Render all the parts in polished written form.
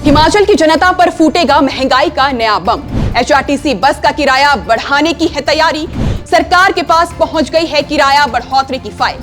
हिमाचल की जनता पर फूटेगा महंगाई का नया बम। एचआरटीसी बस का किराया बढ़ाने की है तैयारी। सरकार के पास पहुंच गई है किराया बढ़ोतरी की फाइल।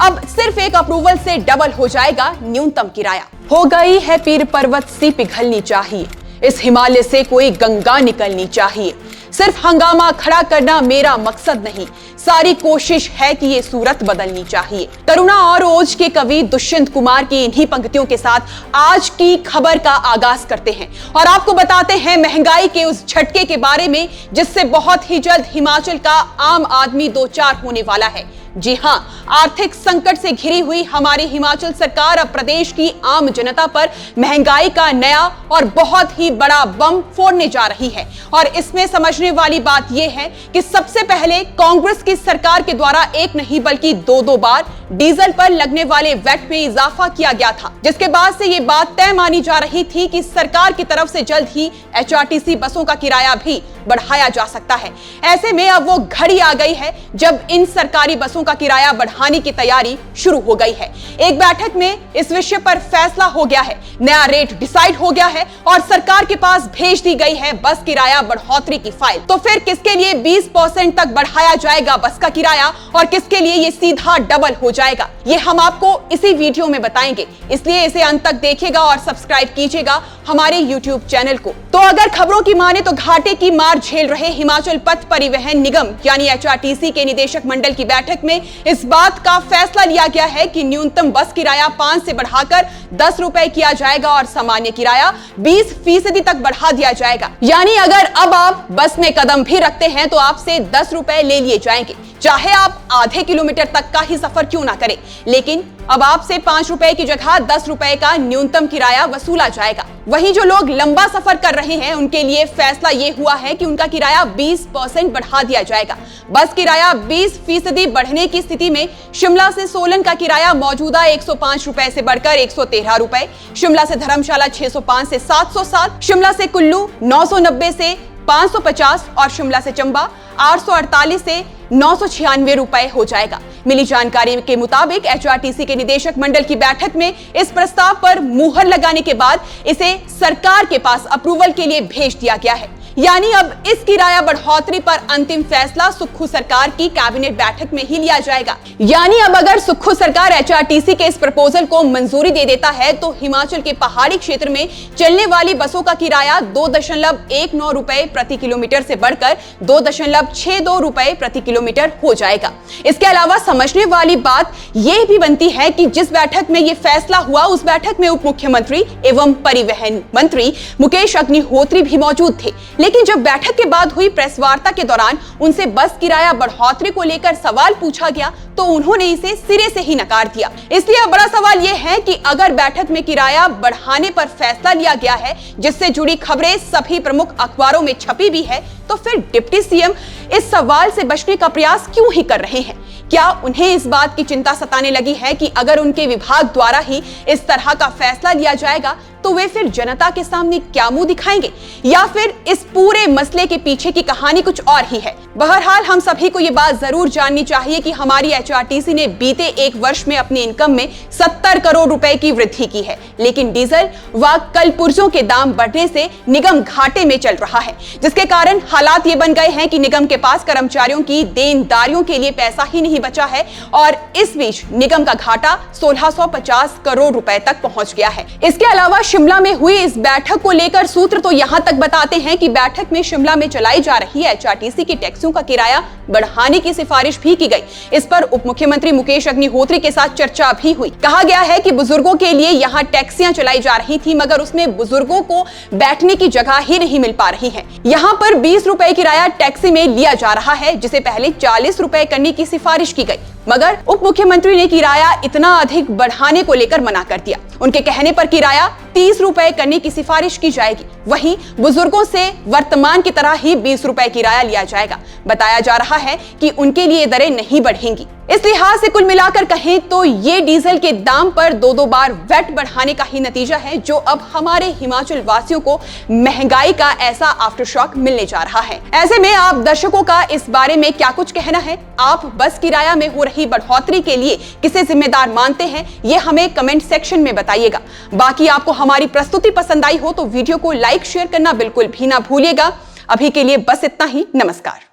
अब सिर्फ एक अप्रूवल से डबल हो जाएगा न्यूनतम किराया। हो गई है पीर पर्वत सी पिघलनी चाहिए, इस हिमालय से कोई गंगा निकलनी चाहिए। सिर्फ हंगामा खड़ा करना मेरा मकसद नहीं, सारी कोशिश है कि ये सूरत बदलनी चाहिए। करुणा और ओज के कवि दुष्यंत कुमार की इन्हीं पंक्तियों के साथ आज की खबर का आगाज करते हैं और आपको बताते हैं महंगाई के उस झटके के बारे में जिससे बहुत ही जल्द हिमाचल का आम आदमी दो चार होने वाला है। जी हां, आर्थिक संकट से घिरी हुई हमारी हिमाचल सरकार अब प्रदेश की आम जनता पर महंगाई का नया और बहुत ही बड़ा बम फोड़ने जा रही है। और इसमें समझने वाली बात यह है कि सबसे पहले कांग्रेस की सरकार के द्वारा एक नहीं बल्कि दो बार डीजल पर लगने वाले वैट में इजाफा किया गया था, जिसके बाद से ये बात तय मानी जा रही थी कि सरकार की तरफ से जल्द ही एचआरटीसी बसों का किराया भी बढ़ाया जा सकता है। ऐसे में अब वो घड़ी आ गई है जब इन सरकारी बसों का किराया बढ़ाने की तैयारी शुरू हो गई है। एक बैठक में इस विषय पर फैसला हो गया है, नया रेट डिसाइड हो गया है और सरकार के पास भेज दी गई है बस किराया बढ़ोतरी की फाइल। तो फिर किसके लिए 20% तक बढ़ाया जाएगा बस का किराया और किसके लिए ये सीधा डबल हो जाएगा, ये हम आपको इसी वीडियो में बताएंगे। इसलिए इसे अंत तक देखिएगा और सब्सक्राइब कीजिएगा हमारे YouTube चैनल को। तो अगर खबरों की माने तो घाटे की मार झेल रहे हिमाचल पथ परिवहन निगम यानी एचआरटीसी के निदेशक मंडल की बैठक में इस बात का फैसला लिया गया है कि न्यूनतम बस किराया 5 से बढ़ाकर 10 रुपए किया जाएगा और सामान्य किराया 20% तक बढ़ा दिया जाएगा। यानी अगर अब आप बस में कदम भी रखते हैं तो आपसे 10 रुपए ले लिए जाएंगे, चाहे आप आधे किलोमीटर तक का ही सफर क्यों ना करें। लेकिन अब आपसे 5 रुपए की जगह 10 रुपए का न्यूनतम किराया वसूला जाएगा। वहीं जो लोग लंबा सफर कर रहे हैं उनके लिए फैसला ये हुआ है कि उनका किराया 20% बढ़ा दिया जाएगा। बस किराया 20% बढ़ने की स्थिति में शिमला से सोलन का किराया मौजूदा 105 रुपए से बढ़कर 113 रुपए, शिमला से धर्मशाला 605 से 707, शिमला से कुल्लू 990 से 550 और शिमला से चंबा 848 से 996 रुपए हो जाएगा। मिली जानकारी के मुताबिक एचआरटीसी के निदेशक मंडल की बैठक में इस प्रस्ताव पर मुहर लगाने के बाद इसे सरकार के पास अप्रूवल के लिए भेज दिया गया है। यानी अब इस किराया बढ़ोतरी पर अंतिम फैसला सुक्खू सरकार की कैबिनेट बैठक में ही लिया जाएगा। यानी अब अगर सुक्खू सरकार एचआरटीसी के इस प्रपोजल को मंजूरी दे देता है तो हिमाचल के पहाड़ी क्षेत्र में चलने वाली बसों का किराया 2.19 रुपए प्रति किलोमीटर से बढ़कर 2.62 रुपए प्रति किलोमीटर हो जाएगा। इसके अलावा समझने वाली बात यह भी बनती है कि जिस बैठक में यह फैसला हुआ उस बैठक में उप मुख्यमंत्री एवं परिवहन मंत्री मुकेश अग्निहोत्री भी मौजूद थे। लेकिन जब बैठक के बाद हुई प्रेस वार्ता के दौरान उनसे बस किराया बढ़ोतरी को लेकर सवाल पूछा गया तो उन्होंने इसे सिरे से ही नकार दिया। इसलिए अब बड़ा सवाल यह है कि अगर बैठक में किराया बढ़ाने पर फैसला लिया गया है जिससे जुड़ी खबरें सभी प्रमुख अखबारों में छपी भी है, तो फिर डिप्टी सीएम इस सवाल से बचने का प्रयास क्यों ही कर रहे हैं? क्या उन्हें इस बात की चिंता सताने लगी है कि अगर उनके विभाग द्वारा ही इस तरह का फैसला लिया जाएगा तो वे फिर जनता के सामने क्या मुंह दिखाएंगे, या फिर इस पूरे मसले के पीछे की कहानी कुछ और ही है? बहरहाल हम सभी को ये बात जरूर जाननी चाहिए कि हमारी एचआरटीसी ने बीते एक वर्ष में अपनी इनकम में 70 करोड़ रुपए की वृद्धि की है, लेकिन डीजल व कल पुर्जों के दाम बढ़ने से निगम घाटे में चल रहा है, जिसके कारण हालात ये बन गए हैं कि निगम के पास कर्मचारियों की देनदारियों के लिए पैसा ही नहीं बचा है और इस बीच निगम का घाटा 1650 करोड़ रुपए तक पहुंच गया है। इसके अलावा शिमला में हुई इस बैठक को लेकर सूत्र तो यहां तक बताते हैं कि बैठक में शिमला में चलाई जा रही एचआरटीसी की टैक्सियों का किराया बढ़ाने की सिफारिश भी की गई। इस पर उप मुख्यमंत्री मुकेश अग्निहोत्री के साथ चर्चा भी हुई। कहा गया है कि बुजुर्गों के लिए यहां टैक्सियां चलाई जा रही थी मगर उसमें बुजुर्गों को बैठने की जगह ही नहीं मिल पा रही है। यहाँ पर 20 रुपए किराया टैक्सी में लिया जा रहा है जिसे पहले 40 रुपए करने की सिफारिश की गई, मगर उप मुख्यमंत्री ने किराया इतना अधिक बढ़ाने को लेकर मना कर दिया। उनके कहने पर किराया 30 रुपए करने की सिफारिश की जाएगी। वहीं बुजुर्गों से वर्तमान की तरह ही 20 रुपए किराया लिया जाएगा। बताया जा रहा है कि उनके लिए दरें नहीं बढ़ेंगी। इस लिहाज से कुल मिलाकर कहें तो ये डीजल के दाम पर दो बार वैट बढ़ाने का ही नतीजा है जो अब हमारे हिमाचल वासियों को महंगाई का ऐसा आफ्टरशॉक मिलने जा रहा है। ऐसे में आप दर्शकों का इस बारे में क्या कुछ कहना है? आप बस किराया में हो रही रही बढ़ोतरी के लिए किसे जिम्मेदार मानते हैं, ये हमें कमेंट सेक्शन में बताइएगा। बाकी आपको हमारी प्रस्तुति पसंद आई हो तो वीडियो को लाइक शेयर करना बिल्कुल भी ना भूलिएगा। अभी के लिए बस इतना ही। नमस्कार।